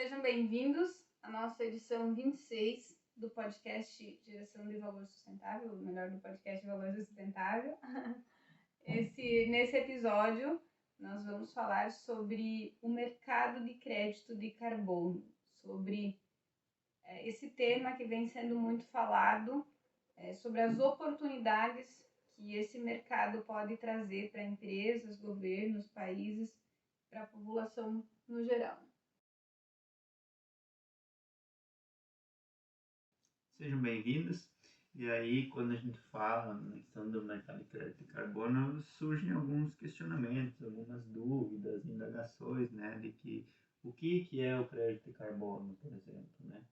Sejam bem-vindos à nossa edição 26 do podcast Geração de Valor Sustentável, ou melhor, do podcast Valor Sustentável. Nesse episódio, nós vamos falar sobre o mercado de crédito de carbono, sobre esse tema que vem sendo muito falado, sobre as oportunidades que esse mercado pode trazer para empresas, governos, países, para a população no geral. Sejam bem-vindos. E aí, quando a gente fala na questão do mercado de crédito de carbono, surgem alguns questionamentos, algumas dúvidas, indagações, né, de que o que é o crédito de carbono, por exemplo, né?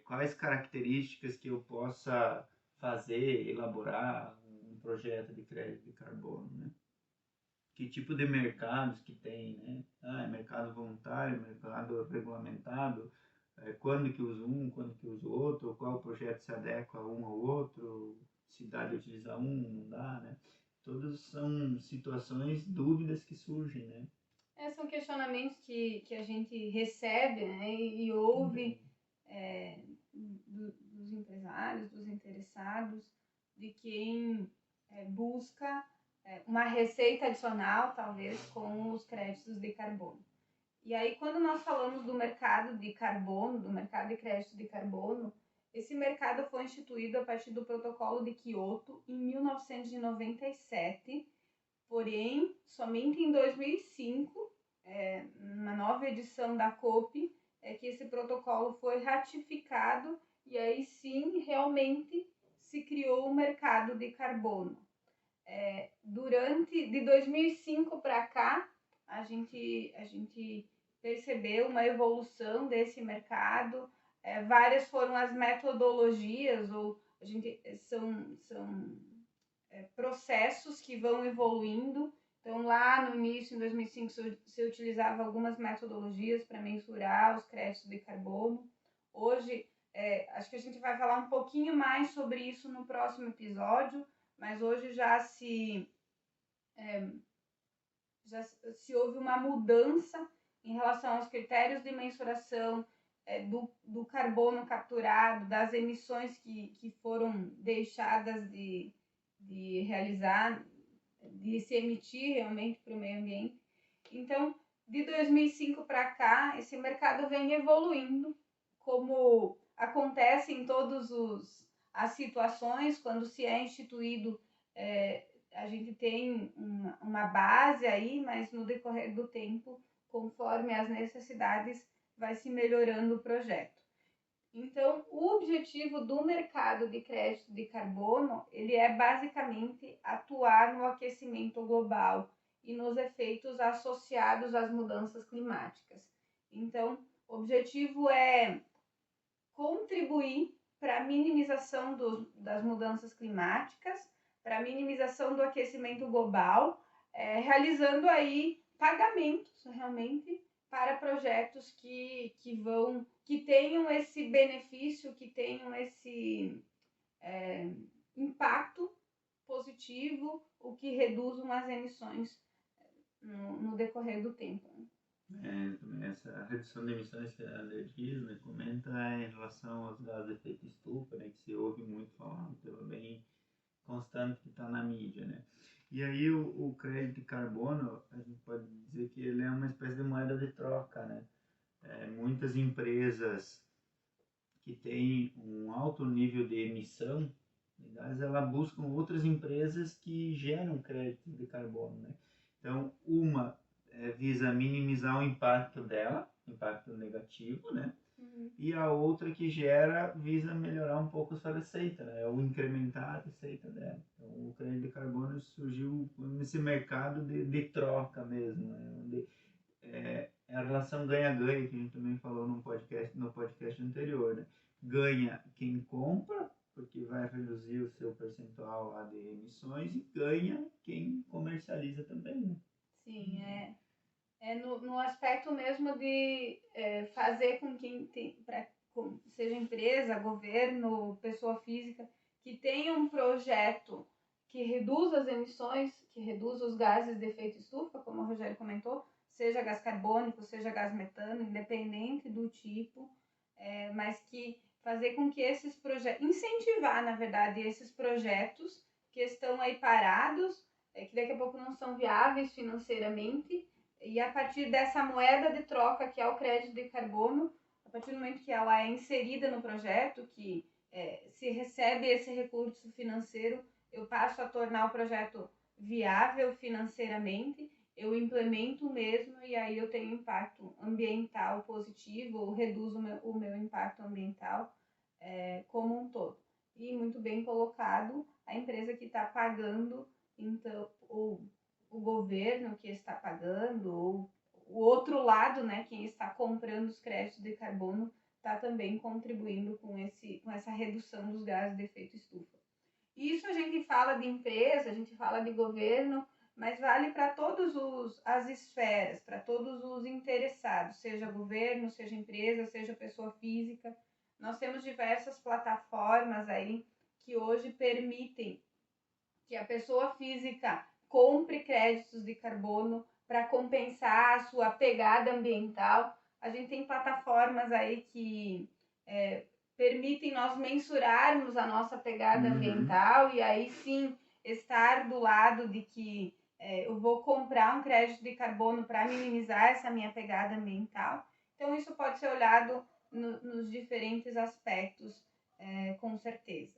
Quais características que eu possa fazer, elaborar um projeto de crédito de carbono, né? Que tipo de mercados que tem, né? É mercado voluntário, mercado regulamentado, quando que uso um, quando que uso outro, qual projeto se adequa a um ao outro, se dá de utilizar um, não dá, né? Todas são situações, dúvidas que surgem, né? São questionamentos que a gente recebe, né, e ouve dos empresários, dos interessados, de quem busca uma receita adicional, talvez, com os créditos de carbono. E aí, quando nós falamos do mercado de carbono, do mercado de crédito de carbono, esse mercado foi instituído a partir do Protocolo de Quioto em 1997, porém, somente em 2005, na nova edição da COP, é que esse protocolo foi ratificado e aí sim, realmente, se criou o mercado de carbono. De 2005 para cá, a gente percebeu uma evolução desse mercado. Várias foram as metodologias, ou são processos que vão evoluindo. Então, lá no início, em 2005, se utilizava algumas metodologias para mensurar os créditos de carbono. Hoje, acho que a gente vai falar um pouquinho mais sobre isso no próximo episódio, mas hoje já se houve uma mudança em relação aos critérios de mensuração do carbono capturado, das emissões que foram deixadas de realizar, de se emitir realmente para o meio ambiente. Então, de 2005 para cá, esse mercado vem evoluindo, como acontece em todas as situações, quando se é instituído, a gente tem uma base aí, mas no decorrer do tempo, conforme as necessidades, vai se melhorando o projeto. Então, o objetivo do mercado de crédito de carbono, ele é basicamente atuar no aquecimento global e nos efeitos associados às mudanças climáticas. Então, o objetivo é contribuir para a minimização das mudanças climáticas, para a minimização do aquecimento global, realizando aí pagamentos realmente para projetos que tenham esse benefício, que tenham esse impacto positivo, o que reduzam as emissões no decorrer do tempo. Essa redução de emissões que a Energisa comenta em relação aos gases de efeito estufa, né, que se ouve muito falar, então é bem constante que está na mídia, né? E aí o crédito de carbono, a gente pode dizer que ele é uma espécie de moeda de troca, né? Muitas empresas que têm um alto nível de emissão de gases, elas buscam outras empresas que geram crédito de carbono, né? Então, uma visa minimizar o impacto dela, impacto negativo, né? E a outra que visa melhorar um pouco a sua receita, né? Ou incrementar a receita dela. Então, o crédito de carbono surgiu nesse mercado de troca mesmo, né? Onde a relação ganha-ganha, que a gente também falou no podcast anterior, né? Ganha quem compra, porque vai reduzir o seu percentual lá de emissões, e ganha quem comercializa também, né? Sim, no aspecto mesmo de fazer com que seja empresa, governo, pessoa física, que tenha um projeto que reduza as emissões, que reduza os gases de efeito estufa, como o Rogério comentou, seja gás carbônico, seja gás metano, independente do tipo, mas que fazer com que esses projetos, incentivar, na verdade, esses projetos que estão aí parados, que daqui a pouco não são viáveis financeiramente, e a partir dessa moeda de troca que é o crédito de carbono, a partir do momento que ela é inserida no projeto, que se recebe esse recurso financeiro, eu passo a tornar o projeto viável financeiramente, eu implemento mesmo e aí eu tenho impacto ambiental positivo, ou reduzo o meu impacto ambiental como um todo. E muito bem colocado, a empresa que está pagando, então, ou o governo que está pagando, ou o outro lado, né, quem está comprando os créditos de carbono, está também contribuindo com essa redução dos gases de efeito estufa. Isso a gente fala de empresa, a gente fala de governo, mas vale para todas as esferas, para todos os interessados, seja governo, seja empresa, seja pessoa física. Nós temos diversas plataformas aí que hoje permitem que a pessoa física compre créditos de carbono para compensar a sua pegada ambiental. A gente tem plataformas aí que permitem nós mensurarmos a nossa pegada ambiental e aí sim estar do lado de que eu vou comprar um crédito de carbono para minimizar essa minha pegada ambiental. Então isso pode ser olhado nos diferentes aspectos, com certeza.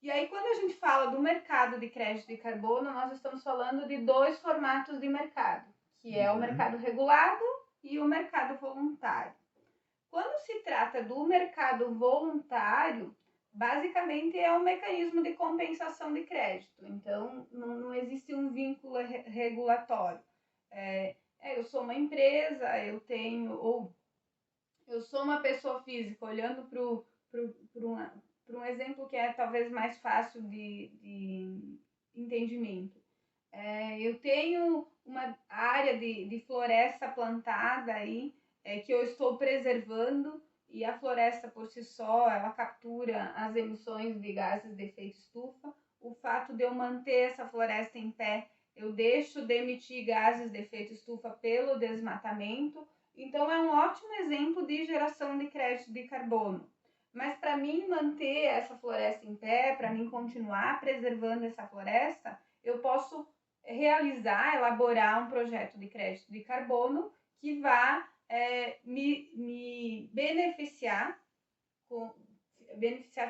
E aí, quando a gente fala do mercado de crédito de carbono, nós estamos falando de dois formatos de mercado, que é o mercado regulado e o mercado voluntário. Quando se trata do mercado voluntário, basicamente é um mecanismo de compensação de crédito. Então, não existe um vínculo regulatório. Eu sou uma empresa, eu sou uma pessoa física, olhando para um exemplo que é talvez mais fácil de entendimento. Eu tenho uma área de floresta plantada aí, que eu estou preservando, e a floresta por si só, ela captura as emissões de gases de efeito estufa. O fato de eu manter essa floresta em pé, eu deixo de emitir gases de efeito estufa pelo desmatamento. Então, é um ótimo exemplo de geração de crédito de carbono. Mas para mim manter essa floresta em pé, para mim continuar preservando essa floresta, eu posso elaborar um projeto de crédito de carbono que vá me beneficiar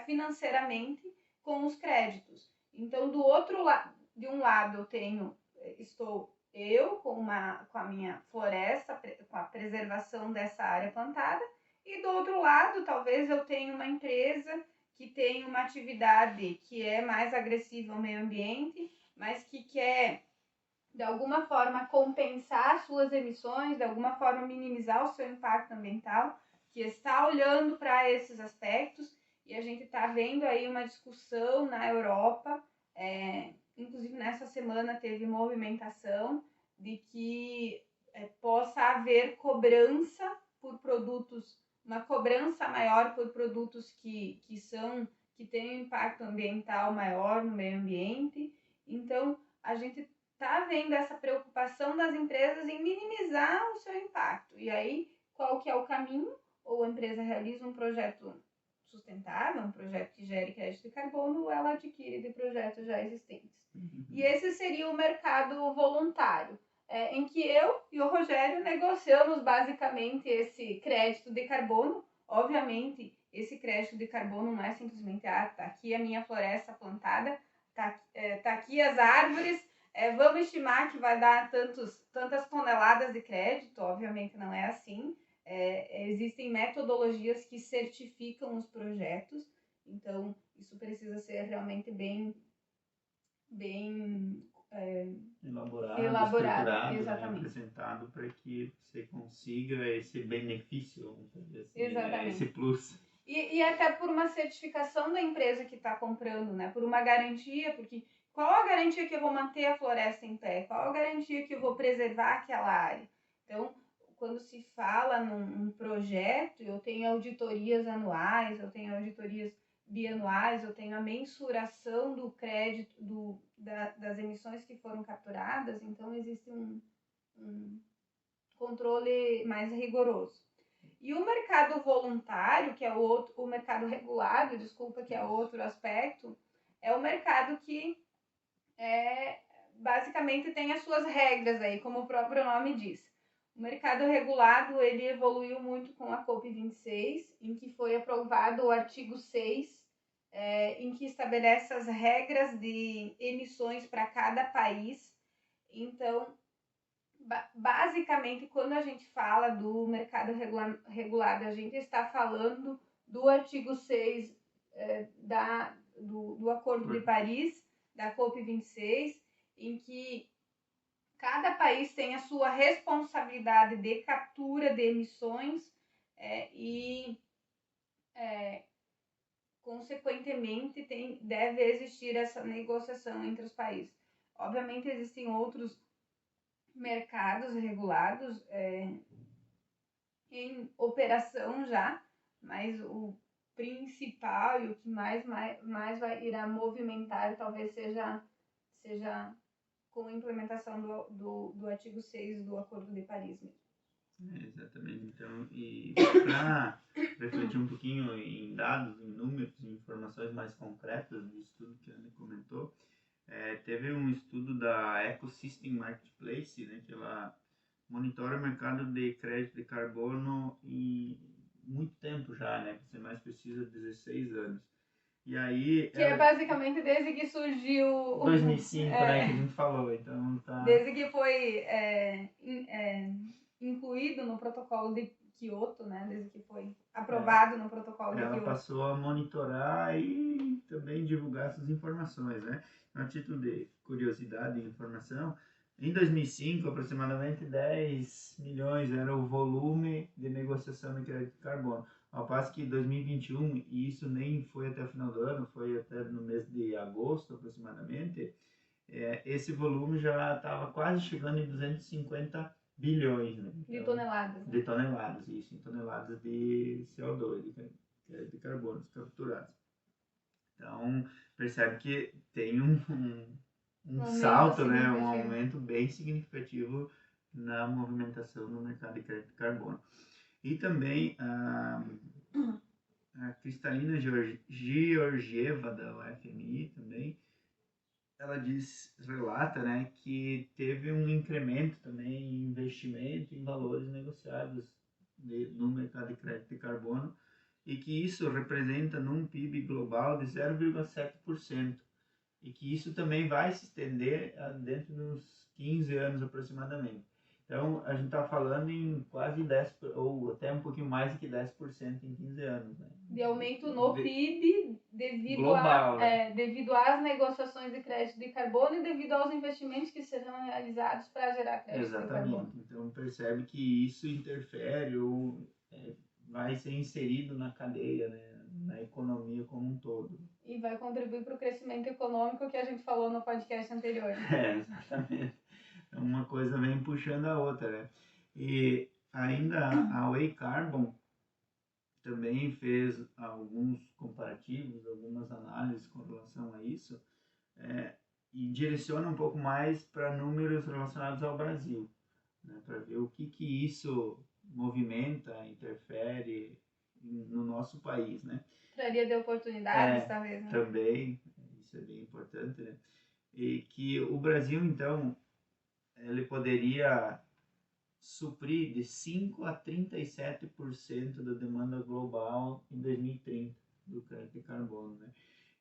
financeiramente com os créditos. Então, de um lado estou eu com a minha floresta, com a preservação dessa área plantada, e do outro lado, talvez eu tenha uma empresa que tem uma atividade que é mais agressiva ao meio ambiente, mas que quer, de alguma forma, compensar suas emissões, de alguma forma minimizar o seu impacto ambiental, que está olhando para esses aspectos, e a gente está vendo aí uma discussão na Europa, inclusive nessa semana teve movimentação de que possa haver cobrança por produtos, uma cobrança maior por produtos que têm um impacto ambiental maior no meio ambiente. Então, a gente está vendo essa preocupação das empresas em minimizar o seu impacto. E aí, qual que é o caminho? Ou a empresa realiza um projeto sustentável, um projeto que gere crédito de carbono, ou ela adquire de projetos já existentes. E esse seria o mercado voluntário, em que eu e o Rogério negociamos basicamente esse crédito de carbono. Obviamente, esse crédito de carbono não é simplesmente, tá aqui a minha floresta plantada, tá aqui as árvores, vamos estimar que vai dar tantas toneladas de crédito. Obviamente não é assim. Existem metodologias que certificam os projetos, então isso precisa ser realmente bem elaborado, exatamente, apresentado para que você consiga esse benefício, vamos dizer assim, exatamente, esse plus. E até por uma certificação da empresa que está comprando, né? Por uma garantia, porque qual a garantia que eu vou manter a floresta em pé? Qual a garantia que eu vou preservar aquela área? Então, quando se fala num projeto, eu tenho auditorias anuais, eu tenho auditorias bianuais, eu tenho a mensuração do crédito das emissões que foram capturadas. Então, existe controle mais rigoroso. E o mercado voluntário, que é o mercado regulado, desculpa, que é outro aspecto, é o mercado que basicamente tem as suas regras aí, como o próprio nome diz. O mercado regulado, ele evoluiu muito com a COP26, em que foi aprovado o artigo 6, em que estabelece as regras de emissões para cada país. Então, basicamente, quando a gente fala do mercado regulado, a gente está falando do artigo 6 do Acordo de Paris, da COP26, em que cada país tem a sua responsabilidade de captura de emissões e, consequentemente, deve existir essa negociação entre os países. Obviamente, existem outros mercados regulados em operação já, mas o principal e o que mais irá movimentar talvez seja com a implementação do artigo 6 do Acordo de Paris mesmo. Exatamente. Então, e para refletir um pouquinho em dados, em números, em informações mais concretas do estudo que a Ana comentou, teve um estudo da Ecosystem Marketplace, né, que ela monitora o mercado de crédito de carbono em muito tempo já, né, para ser mais preciso, 16 anos. E aí, que é basicamente desde que surgiu... 2005, né, que a gente falou, então tá... Desde que foi incluído no protocolo de Kyoto, né, desde que foi aprovado no protocolo de Kyoto. Ela passou a monitorar e também divulgar essas informações, né. A título de curiosidade e informação, em 2005, aproximadamente 10 milhões era o volume de negociação de crédito de carbono. Ao passo que em 2021, e isso nem foi até o final do ano, foi até no mês de agosto aproximadamente, esse volume já estava quase chegando em 250 bilhões. Né? Então, de toneladas. De toneladas, isso, em toneladas de CO2, de carbonos capturados. Então, percebe que tem um salto, né, um aumento bem significativo na movimentação no mercado de crédito de carbono. E também a Kristalina Georgieva, da UFMI, também, ela relata, né, que teve um incremento também em investimento em valores negociados no mercado de crédito de carbono, e que isso representa num PIB global de 0,7%. E que isso também vai se estender dentro de uns 15 anos aproximadamente. Então, a gente está falando em quase 10%, ou até um pouquinho mais do que 10% em 15 anos. Né? De aumento no PIB devido, global, devido às negociações de crédito de carbono e devido aos investimentos que serão realizados para gerar crédito de carbono. Exatamente. Então, percebe que isso interfere ou vai ser inserido na cadeia, né? Na economia como um todo. E vai contribuir para o crescimento econômico que a gente falou no podcast anterior. Exatamente. Uma coisa vem puxando a outra, né? E ainda a Way Carbon também fez alguns comparativos, algumas análises com relação a isso, e direciona um pouco mais para números relacionados ao Brasil, né? Para ver o que isso movimenta, interfere no nosso país, né? Traria de oportunidades, talvez, né? Também, isso é bem importante, né? E que o Brasil, então, ele poderia suprir de 5% a 37% da demanda global em 2030 do crédito de carbono, né?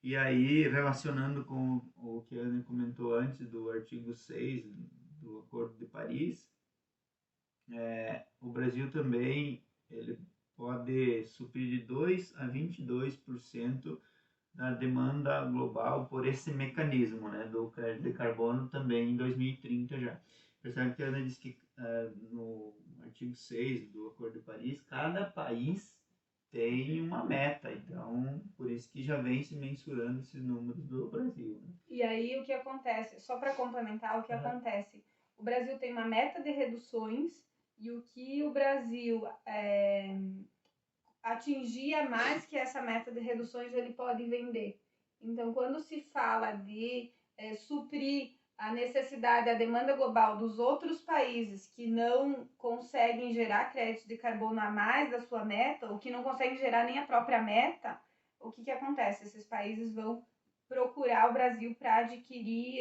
E aí, relacionando com o que a Ana comentou antes do artigo 6 do Acordo de Paris, o Brasil também ele pode suprir de 2% a 22% da demanda global por esse mecanismo, né, do crédito de carbono também em 2030 já. Percebe que a Ana disse que no artigo 6 do Acordo de Paris, cada país tem uma meta, então por isso que já vem se mensurando esses números do Brasil. Né? E aí o que acontece, só para complementar o que acontece, o Brasil tem uma meta de reduções e o que o Brasil atingir mais que essa meta de reduções, ele pode vender. Então, quando se fala de suprir a necessidade, a demanda global dos outros países que não conseguem gerar crédito de carbono a mais da sua meta, ou que não conseguem gerar nem a própria meta, o que acontece? Esses países vão procurar o Brasil para adquirir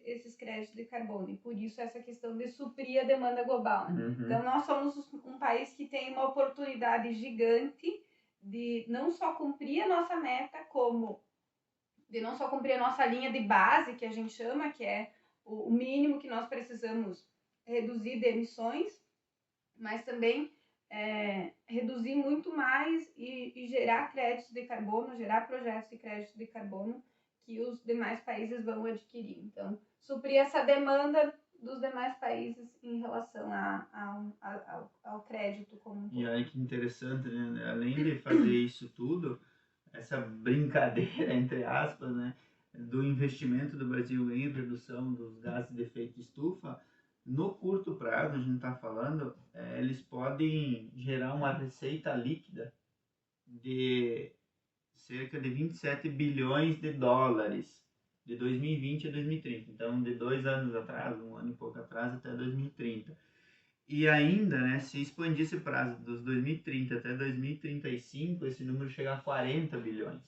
esses créditos de carbono. E por isso essa questão de suprir a demanda global. Né? Uhum. Então nós somos um país que tem uma oportunidade gigante de não só cumprir a nossa meta, como de não só cumprir a nossa linha de base, que a gente chama, que é o mínimo que nós precisamos reduzir de emissões, mas também reduzir muito mais e gerar créditos de carbono, gerar projetos de crédito de carbono que os demais países vão adquirir. Então, suprir essa demanda dos demais países em relação ao crédito como um todo. E aí que interessante, né? Além de fazer isso tudo, essa brincadeira, entre aspas, né, do investimento do Brasil em redução dos gases de efeito estufa, no curto prazo, a gente está falando, eles podem gerar uma receita líquida de cerca de 27 bilhões de dólares de 2020 a 2030. Então, de 2 anos atrás, um ano e pouco atrás, até 2030. E ainda, né, se expandir esse prazo dos 2030 até 2035, esse número chega a 40 bilhões.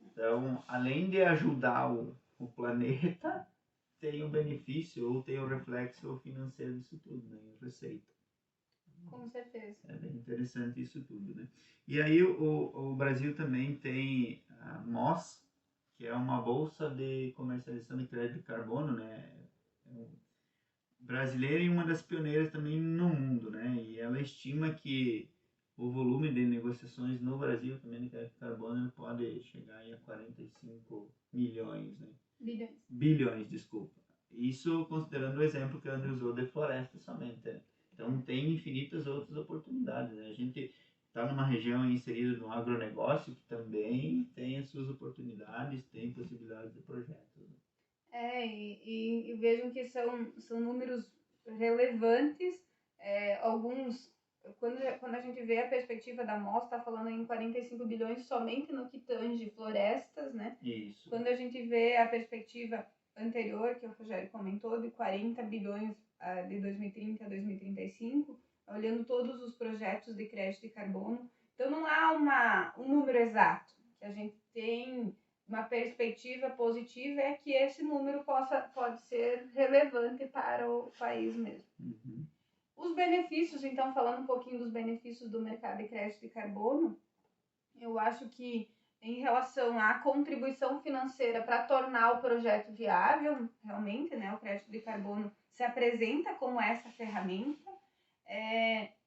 Então, além de ajudar o planeta, tem o benefício ou tem o reflexo financeiro disso tudo, né, em receita. Com certeza. É bem interessante isso tudo, né? E aí o Brasil também tem a MOS, que é uma bolsa de comercialização de crédito de carbono, né? Brasileira e uma das pioneiras também no mundo, né? E ela estima que o volume de negociações no Brasil também de crédito de carbono pode chegar aí a 45 milhões, né? Bilhões, desculpa. Isso considerando o exemplo que a André usou de floresta somente, né? Então tem infinitas outras oportunidades, né? A gente está numa região inserida no agronegócio que também tem as suas oportunidades, tem possibilidades de projetos, né? E vejam que são números relevantes, alguns, quando a gente vê a perspectiva da mostra, está falando em 45 bilhões somente no que tange florestas, né? Isso. Quando a gente vê a perspectiva anterior, que o Rogério comentou, de 40 bilhões de 2030 a 2035, olhando todos os projetos de crédito de carbono, então não há um número exato, que a gente tem uma perspectiva positiva é que esse número pode ser relevante para o país mesmo. Uhum. Os benefícios, então, falando um pouquinho dos benefícios do mercado de crédito de carbono, eu acho que em relação à contribuição financeira para tornar o projeto viável, realmente, né, o crédito de carbono se apresenta como essa ferramenta.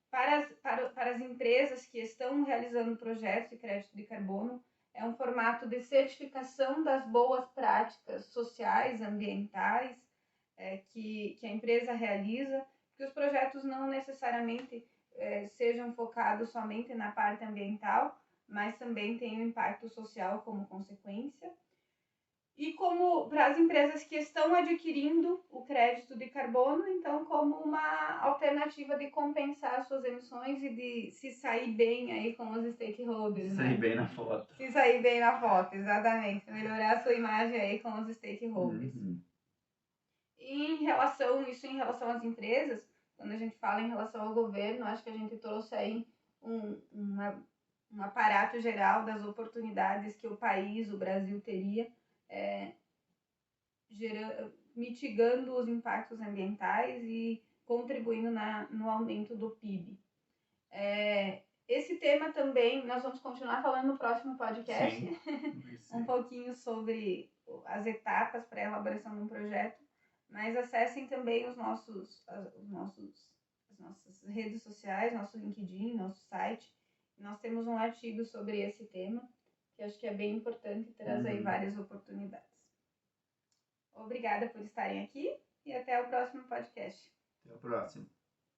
Para as empresas que estão realizando projetos de crédito de carbono, é um formato de certificação das boas práticas sociais, ambientais, que a empresa realiza, que os projetos não necessariamente sejam focados somente na parte ambiental, mas também tem um impacto social como consequência. E como para as empresas que estão adquirindo o crédito de carbono, então como uma alternativa de compensar suas emissões e de se sair bem aí com os stakeholders. Sair bem na foto. Se sair bem na foto, exatamente. Melhorar a sua imagem aí com os stakeholders. Uhum. E em relação às empresas, quando a gente fala em relação ao governo, acho que a gente trouxe aí um aparato geral das oportunidades que o país, o Brasil, teria mitigando os impactos ambientais e contribuindo no aumento do PIB. Esse tema também nós vamos continuar falando no próximo podcast. Um pouquinho sobre as etapas para a elaboração de um projeto, mas acessem também as nossas redes sociais, nosso LinkedIn, nosso site. Nós temos um artigo sobre esse tema, que acho que é bem importante e traz aí várias oportunidades. Obrigada por estarem aqui e até o próximo podcast. Até o próximo.